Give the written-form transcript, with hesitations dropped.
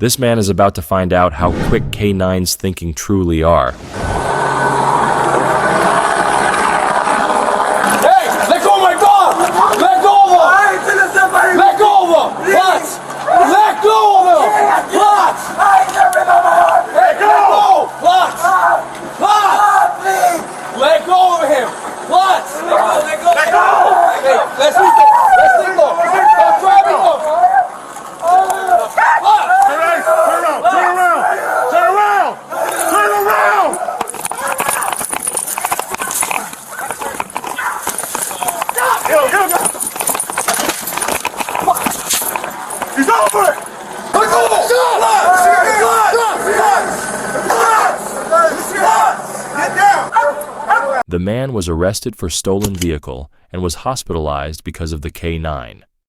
This man is about to find out how quick K9's thinking truly are. Hey, let go of my dog! Let go of him! Let go of him! What? Let go of him! What? Let go! What? What? Let go of him! What? Let go! Let go! Hey, let's let go! Let's let go! I'm grabbing him! What? Turn around! Turn around! Turn around! Turn around! Go! He's over! Let go of him! Get down! The man was arrested for stolen vehicle and was hospitalized because of the K9.